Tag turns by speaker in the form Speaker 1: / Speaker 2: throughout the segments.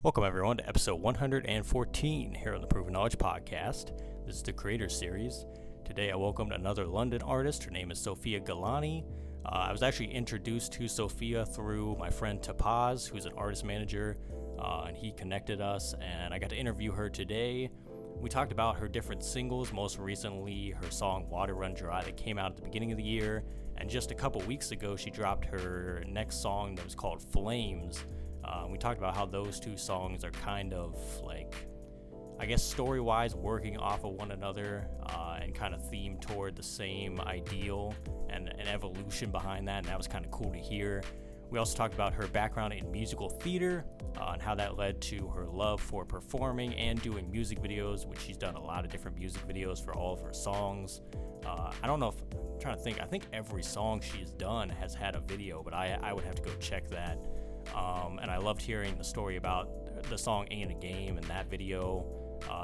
Speaker 1: Welcome, everyone, to episode 114 here on the Proven Knowledge Podcast. This is the Creator Series. Today, I welcomed another London artist. Her name is Sofia Gillani. I was actually introduced to Sofia through my friend Tapaz, who's an artist manager, and he connected us, and I got to interview her today. We talked about her different singles, most recently her song Water Run Dry that came out at the beginning of the year, and just a couple weeks ago, she dropped her next song that was called Flames. We talked about how those two songs are kind of like, I guess story-wise, working off of one another and kind of themed toward the same ideal and an evolution behind that, and that was kind of cool to hear. We also talked about her background in musical theater and how that led to her love for performing and doing music videos, which she's done a lot of different music videos for all of her songs. I don't know if, I'm trying to think, I think every song she's done has had a video, but I would have to go check that. And I loved hearing the story about the song Ain't a Game and that video,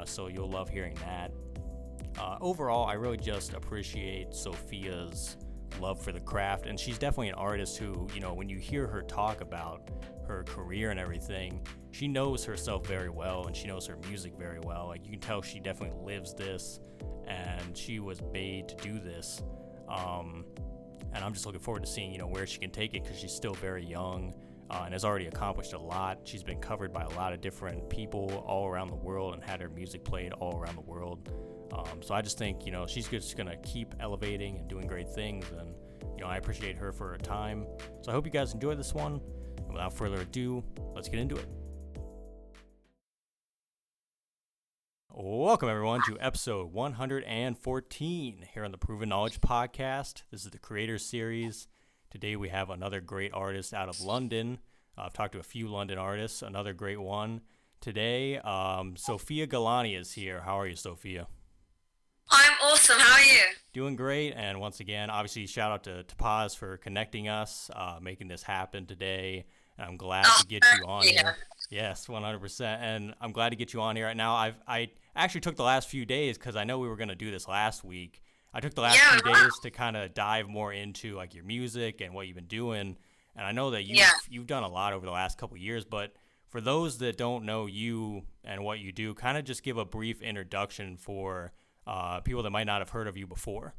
Speaker 1: so you'll love hearing that. Overall, I really just appreciate Sofia's love for the craft, and she's definitely an artist who, you know, when you hear her talk about her career and everything, she knows herself very well, and she knows her music very well. Like, you can tell she definitely lives this, and she was made to do this. And I'm just looking forward to seeing, you know, where she can take it, because she's still very young. And has already accomplished a lot. She's been covered by a lot of different people all around the world and had her music played all around the world. So I just think, you know, she's just going to keep elevating and doing great things. And, you know, I appreciate her for her time. So I hope you guys enjoy this one. And without further ado, let's get into it. Welcome, everyone, to episode 114 here on the Proven Knowledge Podcast. This is the Creator Series. Today we have another great artist out of London. I've talked to a few London artists, another great one. Today, Sofia Gillani is here. How are you, Sofia?
Speaker 2: I'm awesome. How are you?
Speaker 1: Doing great. And once again, obviously, shout out to Paz for connecting us, making this happen today. And I'm glad to get you on here. Yes, 100%. And I'm glad to get you on here right now. I actually took the last few days because I know we were going to do this last week. I took the last few days to kind of dive more into like your music and what you've been doing. And I know that you've done a lot over the last couple of years, but for those that don't know you and what you do, kind of just give a brief introduction for people that might not have heard of you before.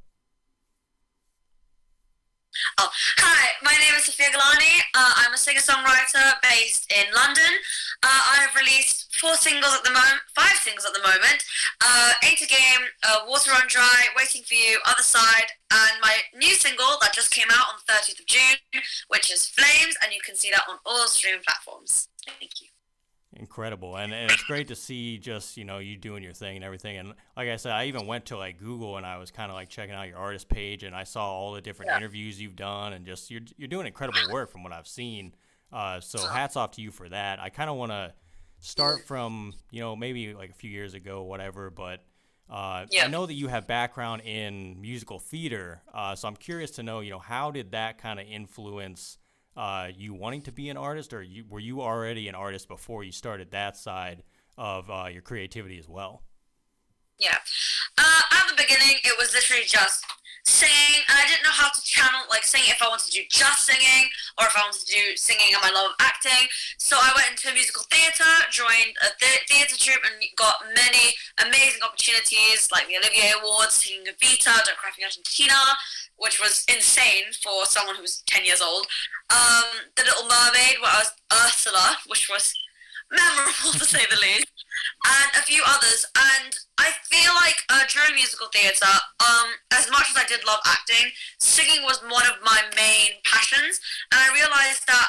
Speaker 2: Oh, hi, my name is Sofia Gillani. I'm a singer-songwriter based in London. I have released 5 singles at the moment. Ain't a Game, Water Run Dry, Waiting for You, Other Side, and my new single that just came out on the 30th of June, which is Flames, and you can see that on all streaming platforms. Thank you.
Speaker 1: Incredible. And it's great to see just, you know, you doing your thing and everything. And like I said, I even went to like Google and I was kind of like checking out your artist page, and I saw all the different interviews you've done, and just you're doing incredible work from what I've seen. So hats off to you for that. I kind of want to start from, you know, maybe like a few years ago, whatever, but I know that you have background in musical theater. So I'm curious to know, you know, how did that kind of influence you wanting to be an artist, or were you already an artist before you started that side of your creativity as well?
Speaker 2: Yeah. At the beginning, it was literally just singing, and I didn't know how to channel, like, singing, if I wanted to do just singing, or if I wanted to do singing and my love of acting. So I went into musical theatre, joined a theatre troupe, and got many amazing opportunities, like the Olivier Awards, singing Evita, Don't Cry for Me Argentina, which was insane for someone who was 10 years old. The Little Mermaid, where I was Ursula, which was memorable to say the least, and a few others. And I feel like during musical theatre, as much as I did love acting, singing was one of my main passions, and I realised that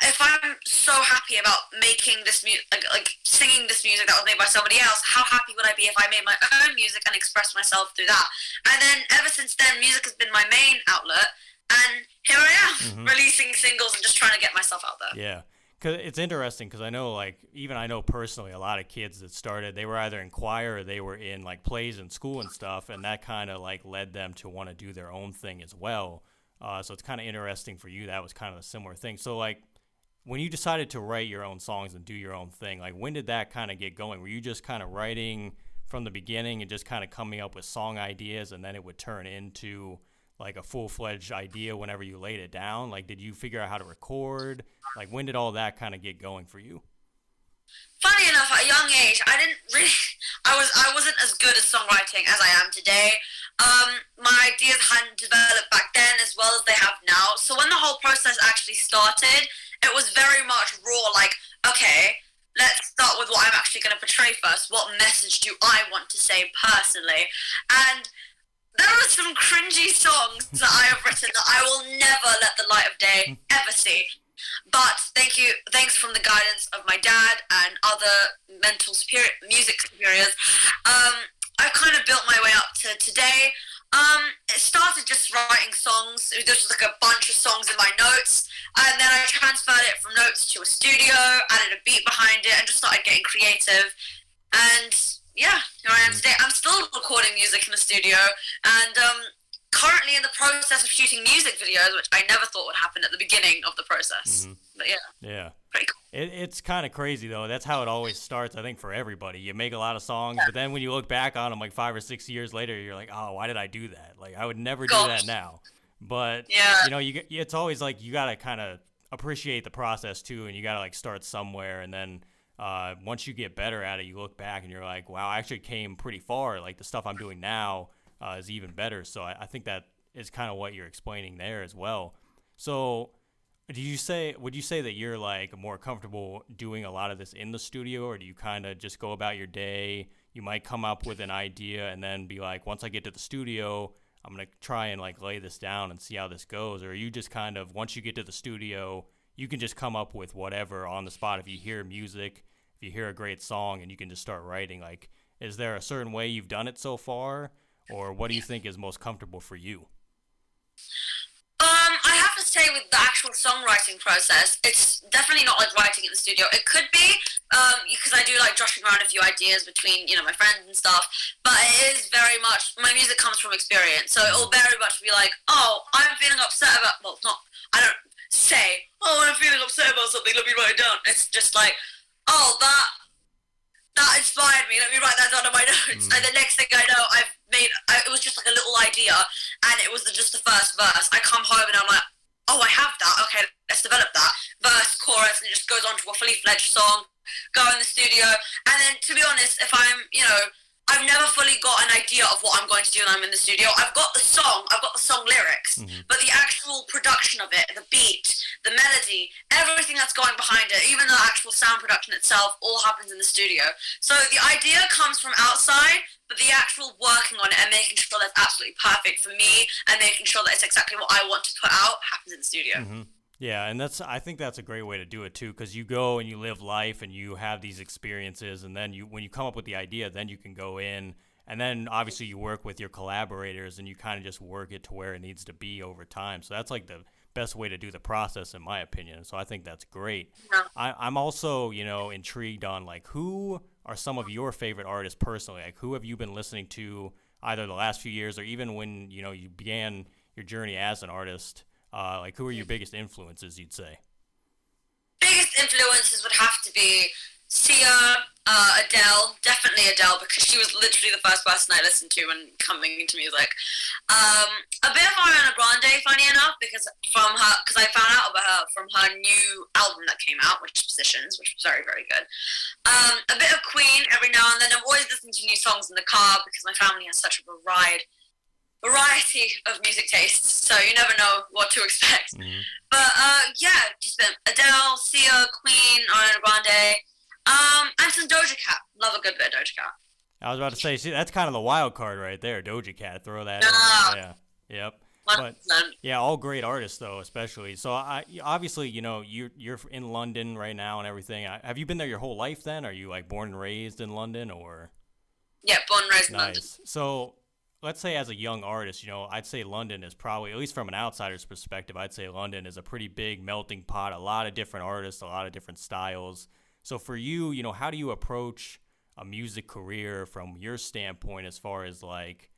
Speaker 2: if I'm so happy about making this music, like singing this music that was made by somebody else, how happy would I be if I made my own music and expressed myself through that? And then ever since then, music has been my main outlet, and here I am, releasing singles and just trying to get myself out there.
Speaker 1: Yeah. Cause it's interesting, because I know, like, even I know personally a lot of kids that started, they were either in choir or they were in like plays in school and stuff, and that kind of like led them to want to do their own thing as well. So it's kind of interesting for you. That was kind of a similar thing. So like, when you decided to write your own songs and do your own thing, like, when did that kind of get going? Were you just kind of writing from the beginning and just kind of coming up with song ideas, and then it would turn into like a full-fledged idea whenever you laid it down? Like, did you figure out how to record? Like, when did all that kind of get going for you?
Speaker 2: Funny enough, at a young age, I didn't really. I wasn't as good at songwriting as I am today. My ideas hadn't developed back then as well as they have now. So when the whole process actually started, it was very much raw. Like, okay, let's start with what I'm actually going to portray first. What message do I want to say personally? And there are some cringy songs that I have written that I will never let the light of day ever see. But thanks from the guidance of my dad and other music superiors, I kind of built my way up to today. It started just writing songs. There was like a bunch of songs in my notes, and then I transferred it from notes to a studio, added a beat behind it, and just started getting creative. And yeah, here I am today. I'm still recording music in the studio, and currently in the process of shooting music videos, which I never thought would happen at the beginning of the process. But
Speaker 1: yeah,
Speaker 2: pretty cool.
Speaker 1: It's kind of crazy though. That's how it always starts, I think, for everybody. You make a lot of songs, but then when you look back on them like 5 or 6 years later, you're like, oh, why did I do that? Like, I would never do that now. But you know, it's always like you gotta kind of appreciate the process too, and you gotta like start somewhere, and then once you get better at it, you look back and you're like, wow, I actually came pretty far. Like the stuff I'm doing now is even better. So I think that is kind of what you're explaining there as well. So would you say that you're like more comfortable doing a lot of this in the studio, or do you kind of just go about your day? You might come up with an idea and then be like, once I get to the studio, I'm going to try and like lay this down and see how this goes. Or are you just kind of, once you get to the studio, you can just come up with whatever on the spot? If you hear music, if you hear a great song, and you can just start writing, like, is there a certain way you've done it so far? Or what do you think is most comfortable for you?
Speaker 2: I have to say, with the actual songwriting process, it's definitely not like writing in the studio. It could be, because I do like joshing around a few ideas between, my friends and stuff, but it is very much, my music comes from experience, so it will very much be like, oh, I'm feeling upset about, well, it's not, I don't say, oh, I'm feeling upset about something, let me write it down. It's just like, oh, that inspired me, let me write that down on my notes. And the next thing I know, it was just like a little idea, and it was just the first verse. I come home and I'm like, oh, I have that, okay, let's develop that. Verse, chorus, and it just goes on to a fully fledged song, go in the studio, and then, to be honest, if I'm, I've never fully got an idea of what I'm going to do when I'm in the studio. I've got the song lyrics, but the actual production of it, the beat, the melody, everything that's going behind it, even the actual sound production itself, all happens in the studio. So the idea comes from outside, but the actual working on it and making sure that's absolutely perfect for me and making sure that it's exactly what I want to put out happens in the studio.
Speaker 1: Yeah, and I think that's a great way to do it too, because you go and you live life and you have these experiences, and then when you come up with the idea, then you can go in, and then obviously you work with your collaborators and you kind of just work it to where it needs to be over time. So that's like the best way to do the process, in my opinion. So I think that's great. I'm also, intrigued on like, who are some of your favorite artists personally? Like, who have you been listening to either the last few years or even when you began your journey as an artist? Like, who are your biggest influences, you'd say?
Speaker 2: Biggest influences would have to be Sia, Adele, definitely Adele, because she was literally the first person I listened to when coming into music. A bit of Ariana Grande, funny enough, because I found out about her from her new album that came out, which is Positions, which was very, very good. A bit of Queen every now and then. I'm always listening to new songs in the car because my family has such a variety of music tastes, so you never know what to expect. But just been Adele, Sia, Queen, Ariana Grande, and some Doja Cat. Love a good bit of Doja Cat.
Speaker 1: I was about to say, see, that's kind of the wild card right there, Doja Cat. Throw that in there. Yeah, yep.
Speaker 2: 100%.
Speaker 1: But yeah, all great artists though, especially. So obviously, you're in London right now and everything. Have you been there your whole life then? Are you like born and raised in London, or?
Speaker 2: Yeah, born and raised in London.
Speaker 1: Nice. So let's say as a young artist, I'd say London is probably, at least from an outsider's perspective, I'd say London is a pretty big melting pot, a lot of different artists, a lot of different styles. So for you, how do you approach a music career from your standpoint as far as like,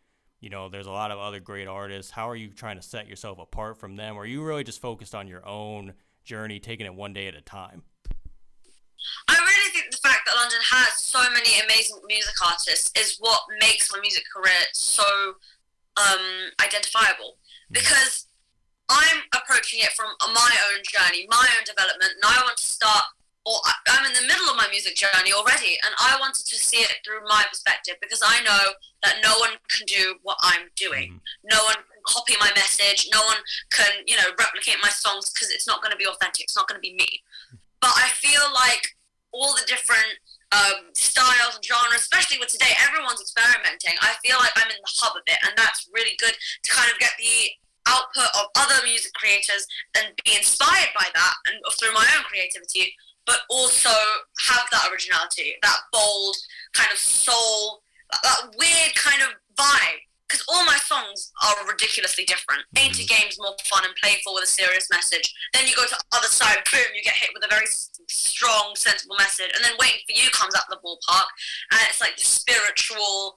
Speaker 1: there's a lot of other great artists. How are you trying to set yourself apart from them? Or are you really just focused on your own journey, taking it one day at a time?
Speaker 2: I really think the fact that London has so many amazing music artists is what makes my music career so identifiable. Because I'm approaching it from my own journey, my own development, and I want to start I'm in the middle of my music journey already, and I wanted to see it through my perspective, because I know that no one can do what I'm doing. No one can copy my message. No one can, replicate my songs, because it's not going to be authentic. It's not going to be me. But I feel like all the different styles and genres, especially with today, everyone's experimenting. I feel like I'm in the hub of it, and that's really good to kind of get the output of other music creators and be inspired by that and through my own creativity, but also have that originality, that bold kind of soul, that weird kind of vibe. Because all my songs are ridiculously different. Ain't a Game's more fun and playful with a serious message. Then you go to Other Side, boom, you get hit with a very strong, sensible message. And then Waiting for You comes out of the ballpark, and it's like the spiritual,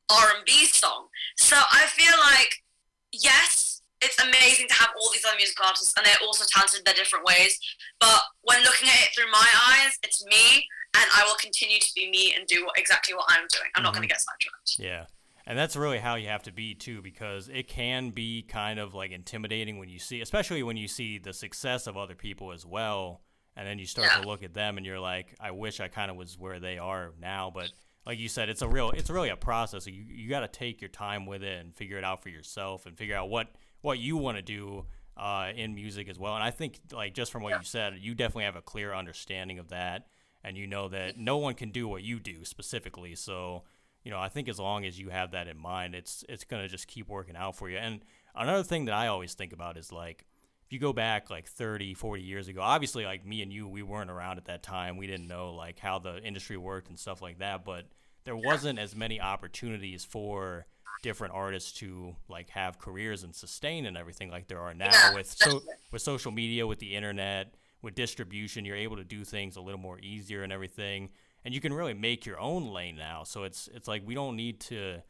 Speaker 2: R&B song. So I feel like, yes, it's amazing to have all these other musical artists, and they're also talented in their different ways. But when looking at it through my eyes, it's me, and I will continue to be me and do exactly what I'm doing. I'm not going to get sidetracked.
Speaker 1: Yeah. And that's really how you have to be, too, because it can be kind of like intimidating when you see, especially when you see the success of other people as well. And then you start to look at them and you're like, I wish I kind of was where they are now. But like you said, it's really a process. You got to take your time with it and figure it out for yourself and figure out what you want to do in music as well. And I think, like, just from what you said, you definitely have a clear understanding of that. And you know that no one can do what you do specifically. So, I think as long as you have that in mind, it's going to just keep working out for you. And another thing that I always think about is, like, if you go back like 30, 40 years ago, obviously, like, me and you, we weren't around at that time. We didn't know, like, how the industry worked and stuff like that. But there wasn't as many opportunities for different artists to, like, have careers and sustain and everything like there are now with social media, with the internet, with distribution. You're able to do things a little more easier and everything. And you can really make your own lane now. So it's like we don't need to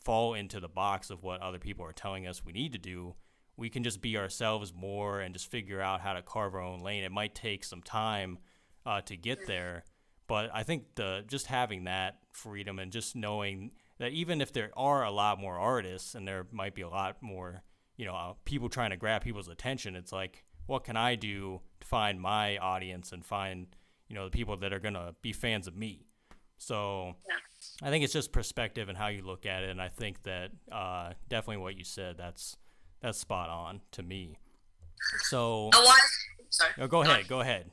Speaker 1: fall into the box of what other people are telling us we need to do. We can just be ourselves more and just figure out how to carve our own lane. It might take some time to get there. But I think just having that freedom and just knowing that even if there are a lot more artists and there might be a lot more, people trying to grab people's attention, it's like, what can I do to find my audience and find the people that are going to be fans of me? So I think it's just perspective and how you look at it. And I think that definitely what you said, that's spot on to me. So go ahead.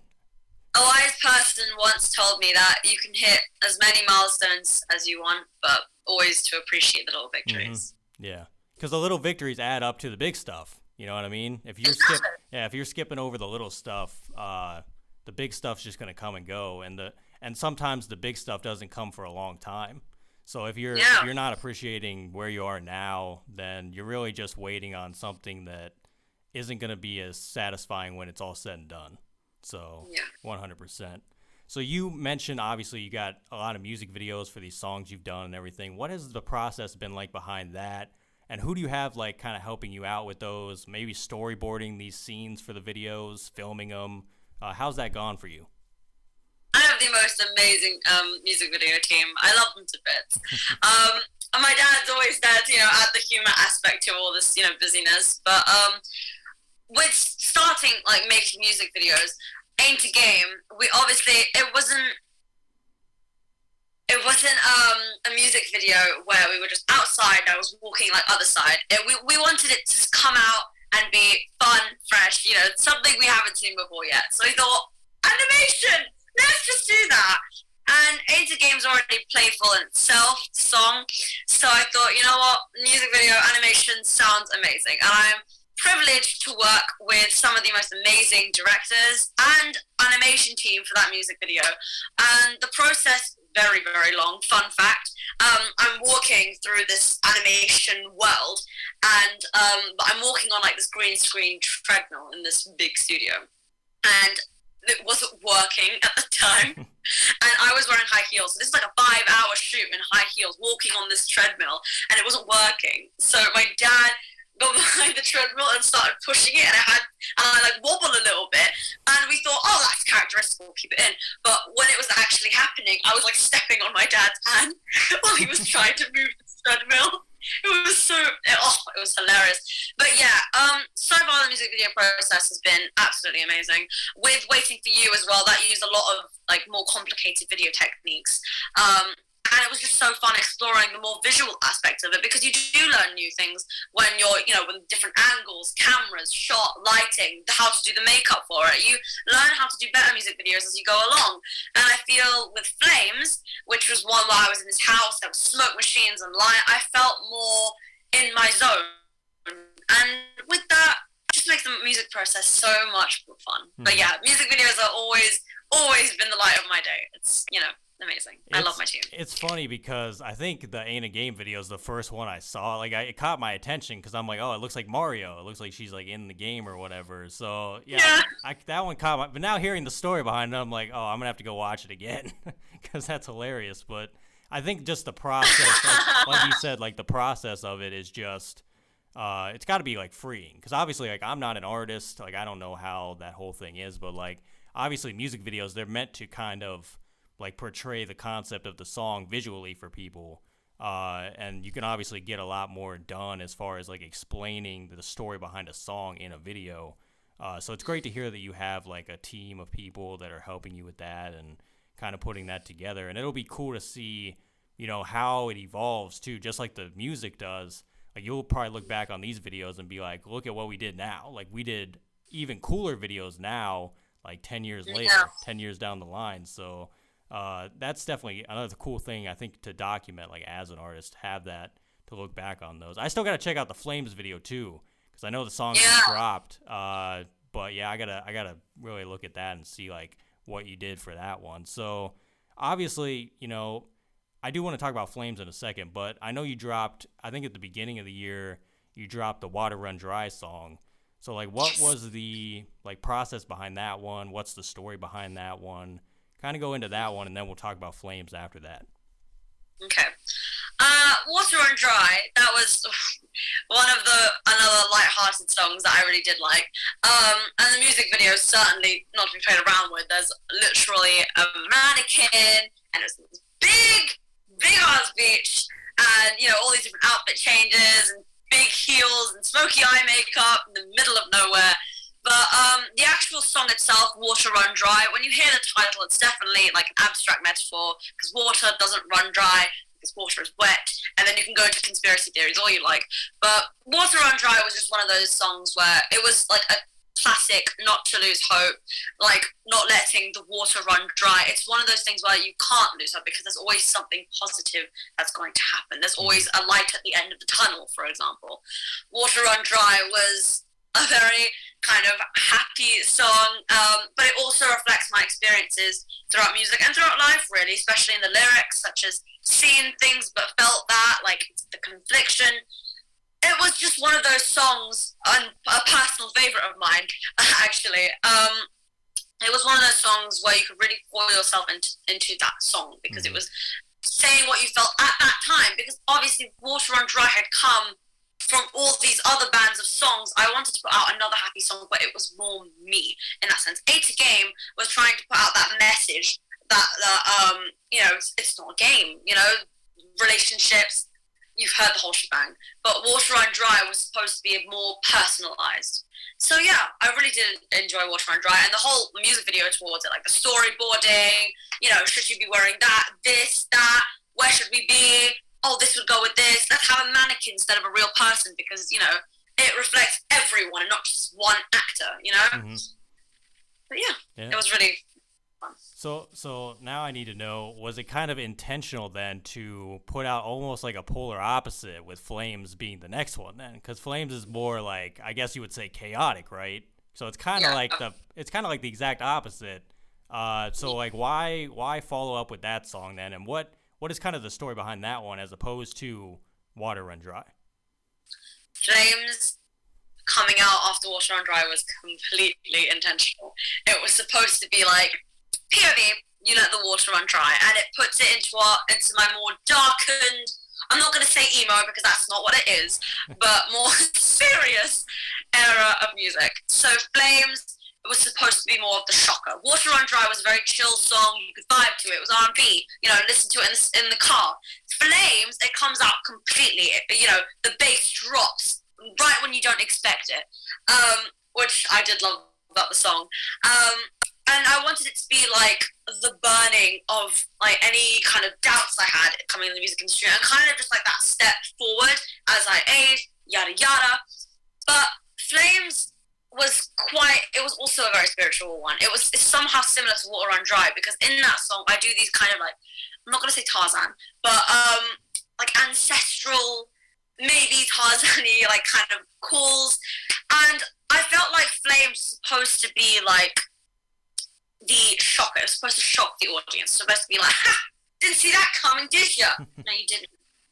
Speaker 2: A wise person once told me that you can hit as many milestones as you want, but always to appreciate the little victories.
Speaker 1: Mm-hmm. Yeah. Because the little victories add up to the big stuff. You know what I mean? If you're skipping over the little stuff, the big stuff's just going to come and go, and sometimes the big stuff doesn't come for a long time. So if you're not appreciating where you are now, then you're really just waiting on something that isn't going to be as satisfying when it's all said and done. So 100%. So you mentioned, obviously, you got a lot of music videos for these songs you've done and everything. What has the process been like behind that? And who do you have, like, kind of helping you out with those, maybe storyboarding these scenes for the videos, filming them? How's that gone for you?
Speaker 2: I have the most amazing music video team. I love them to bits. And my dad's always there to, add the humor aspect to all this, busyness. But with starting, like, making music videos, Ain't a Game, it wasn't a music video where we were just outside and I was walking, like, Other Side. We wanted it to come out and be fun, fresh, something we haven't seen before yet. So we thought, animation, let's just do that. And Ain't a Game's already playful in itself, song. So I thought, you know what, music video, animation sounds amazing. And I'm privileged to work with some of the most amazing directors and animation team for that music video. And the process, very, very long. Fun fact, I'm walking through this animation world, and I'm walking on, like, this green screen treadmill in this big studio, and it wasn't working at the time, and I was wearing high heels. So this is like a 5-hour shoot in high heels, walking on this treadmill, and it wasn't working. So my dad got behind the treadmill and started pushing it, and I like wobble a little bit, and we thought, oh, that's characteristic, we'll keep it in. But when it was actually happening, I was, like, stepping on my dad's hand while he was trying to move the treadmill. It was it was hilarious. But yeah, so far the music video process has been absolutely amazing. With Waiting for You as well, that used a lot of like more complicated video techniques. And it was just so fun exploring the more visual aspect of it, because you do learn new things when you're, with different angles, cameras, shot, lighting, how to do the makeup for it. You learn how to do better music videos as you go along. And I feel with Flames, which was one where I was in this house, there was smoke machines and light, I felt more in my zone. And with that, it just makes the music process so much more fun. But yeah, music videos are always been the light of my day. It's, amazing. I love my tune.
Speaker 1: It's funny because I think the Ain't a Game video is the first one I saw. Like, it caught my attention because I'm like, oh, it looks like Mario. It looks like she's like in the game or whatever. So yeah. That one caught my. But now hearing the story behind it, I'm like, oh, I'm gonna have to go watch it again because that's hilarious. But I think just the process, like you said, like the process of it is just. It's got to be like freeing because obviously, like, I'm not an artist. Like, I don't know how that whole thing is, but like, obviously, music videos, they're meant to kind of like portray the concept of the song visually for people, and you can obviously get a lot more done as far as like explaining the story behind a song in a video. So it's great to hear that you have like a team of people that are helping you with that and kind of putting that together. And it'll be cool to see, how it evolves too, just like the music does. Like, you'll probably look back on these videos and be like, look at what we did now. Like, we did even cooler videos now, like 10 years later, 10 years down the line. So that's definitely another cool thing, I think, to document, like, as an artist, have that to look back on those. I still got to check out the Flames video, too, because I know the song just dropped. But, yeah, I gotta really look at that and see, like, what you did for that one. So, obviously, I do want to talk about Flames in a second, but I know you dropped, I think at the beginning of the year, you dropped the Water Run Dry song. So, like, what was the, like, process behind that one? What's the story behind that one? Kind of go into that one, and then we'll talk about Flames after that.
Speaker 2: Okay. Water Run Dry, that was another light-hearted songs that I really did like. And the music video is certainly not to be played around with. There's literally a mannequin, and it's this big ass beach, and all these different outfit changes and big heels and smoky eye makeup in the middle of nowhere. But the actual song itself, Water Run Dry, when you hear the title, it's definitely like an abstract metaphor, because water doesn't run dry because water is wet, and then you can go into conspiracy theories all you like. But Water Run Dry was just one of those songs where it was like a classic not to lose hope, like not letting the water run dry. It's one of those things where you can't lose hope because there's always something positive that's going to happen. There's always a light at the end of the tunnel, for example. Water Run Dry was a very kind of happy song, but it also reflects my experiences throughout music and throughout life, really, especially in the lyrics, such as seen things but felt that, like the confliction. It was just one of those songs, a personal favourite of mine, actually. It was one of those songs where you could really pour yourself into that song, because it was saying what you felt at that time, because obviously Water Run Dry had come from all these other bands of songs. I wanted to put out another happy song, but it was more me in that sense. Ain't a Game was trying to put out that message that it's not a game, relationships, you've heard the whole shebang. But Water Run Dry was supposed to be more personalised. So yeah, I really did enjoy Water Run Dry, and the whole music video towards it, like the storyboarding, should you be wearing that, this, that, where should we be? Oh, this would go with this. Let's have a mannequin instead of a real person, because, it reflects everyone and not just one actor,
Speaker 1: Mm-hmm.
Speaker 2: But yeah, it was really fun.
Speaker 1: So now I need to know, was it kind of intentional then to put out almost like a polar opposite, with Flames being the next one then? Because Flames is more like, I guess you would say, chaotic, right? So it's kind of like the exact opposite. So like, why follow up with that song then? And what is kind of the story behind that one as opposed to Water Run Dry?
Speaker 2: Flames coming out after Water Run Dry was completely intentional. It was supposed to be like, POV, you let the water run dry, and it puts it into my more darkened, I'm not going to say emo because that's not what it is, but more serious era of music. So Flames, it was supposed to be more of the shocker. Water Run Dry was a very chill song. You could vibe to it. It was R&B. Listen to it in the car. Flames, it comes out completely, you know, the bass drops right when you don't expect it, which I did love about the song. And I wanted it to be like the burning of like any kind of doubts I had coming in the music industry, and kind of just like that step forward as I age, yada yada. But Flames it was also a very spiritual one. It's somehow similar to Water Run Dry, because in that song I do these kind of like, I'm not going to say Tarzan, but like ancestral, maybe Tarzan-y like kind of calls. And I felt like Flames was supposed to be like the shocker. It was supposed to shock the audience. It was supposed to be like, ha! Didn't see that coming, did you? No, you didn't.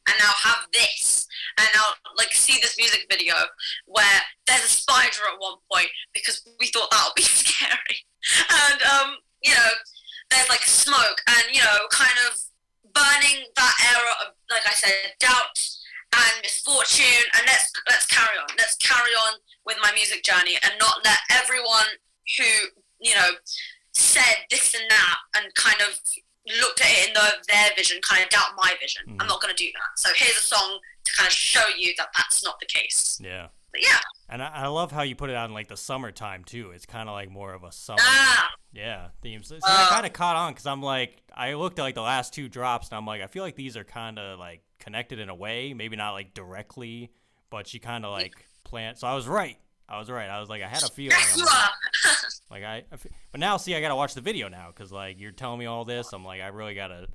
Speaker 2: And now have this. And now, like, see this music video where there's a spider at one point because we thought that would be scary. And, you know, there's, like, smoke and, you know, kind of burning that era of, like I said, doubt and misfortune. And let's carry on. Let's carry on with my music journey and not let everyone who, you know, said this and that and kind of looked at it in their vision, kind of doubt my vision. I'm not going to do that. So here's a song to kind of show you that that's not the case.
Speaker 1: Yeah.
Speaker 2: But yeah.
Speaker 1: And I love how you put it out in like the summertime too. It's kind of like more of a summer theme. So I kind of caught on because I'm like, I looked at like the last two drops and I'm like, I feel like these are kind of like connected in a way, maybe not like directly, but she kind of like plant. So I was right. I was like, I had a feeling. Like but now see, I gotta watch the video now because like you're telling me all this. I'm like, I really gotta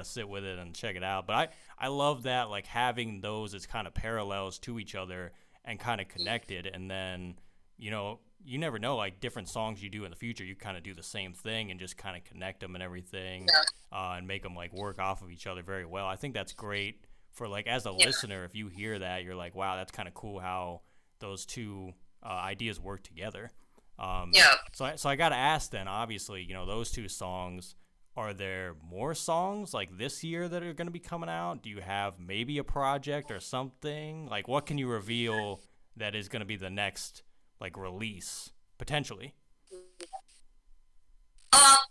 Speaker 1: sit with it and check it out. But I love that, like having those as kind of parallels to each other and kind of connected. And then, you know, you never know, like different songs you do in the future, you kind of do the same thing and just kind of connect them and everything, and make them like work off of each other very well. I think that's great for like as a listener. If you hear that, you're like, wow, that's kind of cool how those two ideas work together. So I got to ask then, obviously, you know, those two songs, are there more songs like this year that are going to be coming out? Do you have maybe a project or something? Like what can you reveal that is going to be the next like release potentially?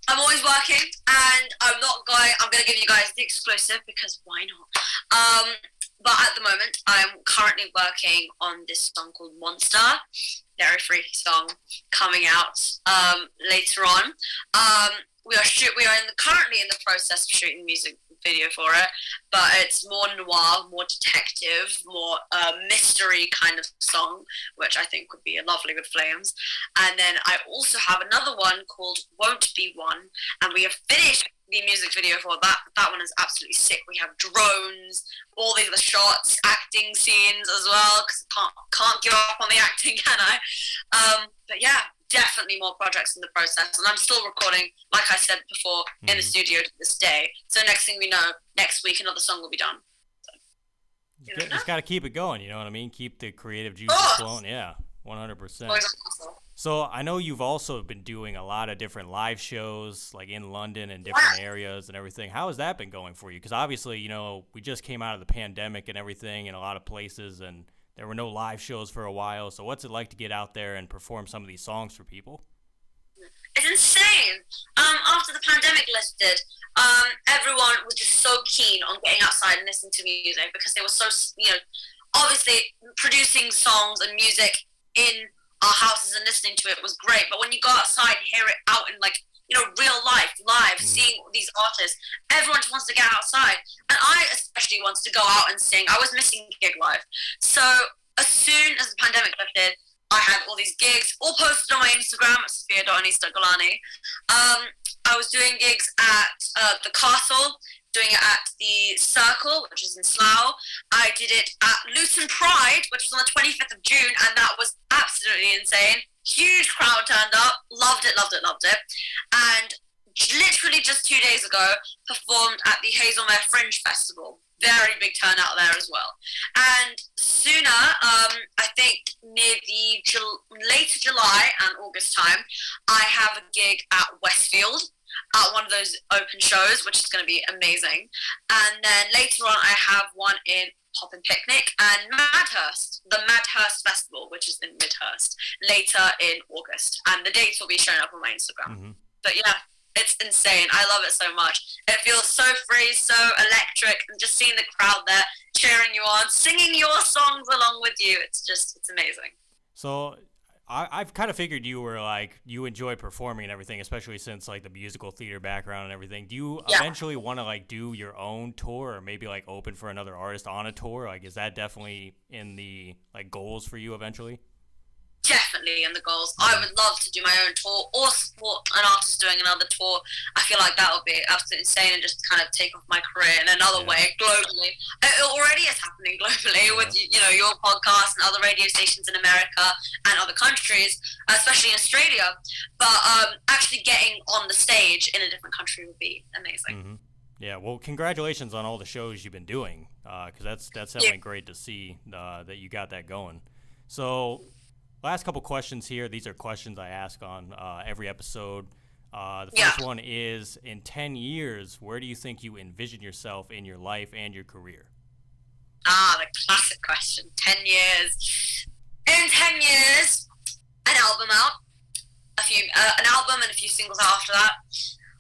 Speaker 2: I'm always working, and I'm going to give you guys the exclusive because why not? But at the moment, I'm currently working on this song called Monster. Very freaky song coming out later on. We are currently in the process of shooting the music video for it, but it's more noir, more detective, more mystery kind of song, which I think would be lovely with Flames. And then I also have another one called Won't Be One, and we have finished the music video for that. That one is absolutely sick. We have drones, all these other shots, acting scenes as well, because can't give up on the acting, can I? But yeah, definitely more projects in the process, and I'm still recording, like I said before, in the studio to this day. So next thing we know, next week another song will be done. So,
Speaker 1: just got to keep it going, you know what I mean? Keep the creative juices flowing. Yeah, 100%. So I know you've also been doing a lot of different live shows, like in London and different areas and everything. How has that been going for you? Because obviously, you know, we just came out of the pandemic and everything in a lot of places, and there were no live shows for a while. So what's it like to get out there and perform some of these songs for people?
Speaker 2: It's insane. After the pandemic lifted, everyone was just so keen on getting outside and listening to music because they were so, you know, obviously producing songs and music in our houses and listening to it was great. But when you go outside and hear it out in like, you know, real life, live, seeing these artists, everyone just wants to get outside. And I especially wanted to go out and sing. I was missing gig life. So as soon as the pandemic lifted, I had all these gigs, all posted on my Instagram at Sofia.Gillani. I was doing gigs at the Castle, doing it at the Circle, which is in Slough. I did it at Luton Pride, which was on the 25th of June, and that was absolutely insane. Huge crowd turned up, loved it. And literally just 2 days ago, performed at the Hazelmere Fringe Festival. Very big turnout there as well. And sooner, I think near the later July and August time, I have a gig at Westfield at one of those open shows, which is going to be amazing. And then later on, I have one in Poppin Picnic and Madhurst, the Madhurst Festival, which is in Midhurst, later in August. And the dates will be shown up on my Instagram. But yeah, It's insane. I love it so much. It feels so free, so electric, and just seeing the crowd there cheering you on, singing your songs along with you. It's amazing.
Speaker 1: So I've kind of figured you were like, you enjoy performing and everything, especially since like the musical theater background and everything. Do you eventually want to like do your own tour, or maybe like open for another artist on a tour? Like, is that definitely in the like goals for you eventually?
Speaker 2: Definitely in the goals. I would love to do my own tour or support an artist doing another tour. I feel like that would be absolutely insane and just kind of take off my career in another way globally. It already is happening globally with, you know, your podcast and other radio stations in America and other countries, especially in Australia. But actually getting on the stage in a different country would be amazing.
Speaker 1: Mm-hmm. Yeah, well, congratulations on all the shows you've been doing, because that's definitely great to see that you got that going. So, last couple questions here. These are questions I ask on every episode. The first one is, in 10 years, where do you think you envision yourself in your life and your career?
Speaker 2: The classic question. 10 years. In 10 years, an album out. An album and a few singles out after that.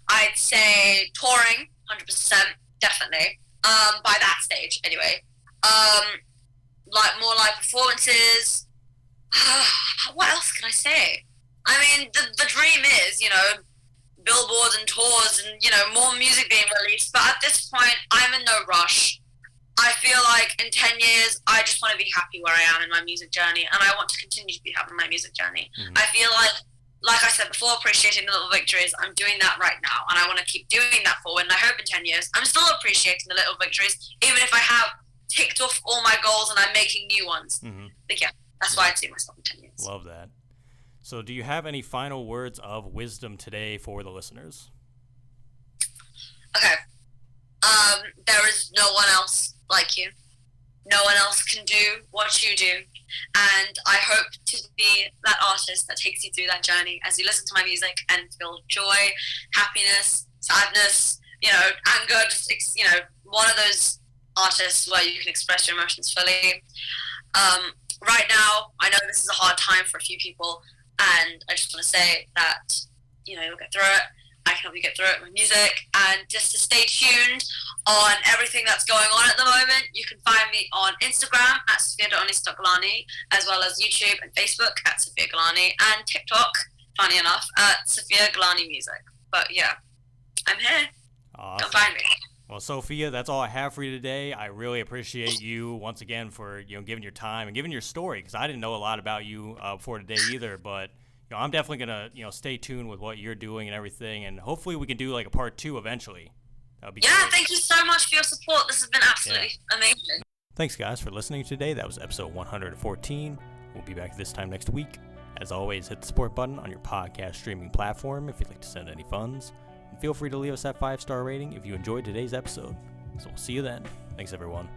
Speaker 2: I'd say touring, 100%, definitely. By that stage, anyway. Like more live performances. What else can I say? I mean, the dream is, you know, billboards and tours and, you know, more music being released. But at this point, I'm in no rush. I feel like in 10 years, I just want to be happy where I am in my music journey. And I want to continue to be happy in my music journey. Mm-hmm. I feel like I said before, appreciating the little victories. I'm doing that right now. And I want to keep doing that forward. And I hope in 10 years, I'm still appreciating the little victories, even if I have ticked off all my goals and I'm making new ones. Mm-hmm. But yeah. That's why I'd see myself in 10 years.
Speaker 1: Love that. So do you have any final words of wisdom today for the listeners?
Speaker 2: Okay. There is no one else like you. No one else can do what you do. And I hope to be that artist that takes you through that journey as you listen to my music and feel joy, happiness, sadness, you know, anger, just, you know, one of those artists where you can express your emotions fully. Right now, I know this is a hard time for a few people, and I just want to say that, you know, you'll get through it. I can help you get through it with music, and just to stay tuned on everything that's going on at the moment. You can find me on Instagram at Sofia.Gillani, as well as YouTube and Facebook at Sofia Gillani, and TikTok, funny enough, at Sofia Gillani Music. But yeah, I'm here. Awesome. Come find me.
Speaker 1: Well, Sophia, that's all I have for you today. I really appreciate you once again for, you know, giving your time and giving your story, because I didn't know a lot about you before today either. But, you know, I'm definitely gonna, you know, stay tuned with what you're doing and everything, and hopefully we can do like a part 2 eventually. That'd be great.
Speaker 2: Thank you so much for your support. This has been absolutely amazing.
Speaker 1: Thanks, guys, for listening today. That was episode 114. We'll be back this time next week. As always, hit the support button on your podcast streaming platform if you'd like to send any funds. And feel free to leave us that 5-star rating if you enjoyed today's episode. So we'll see you then. Thanks, everyone.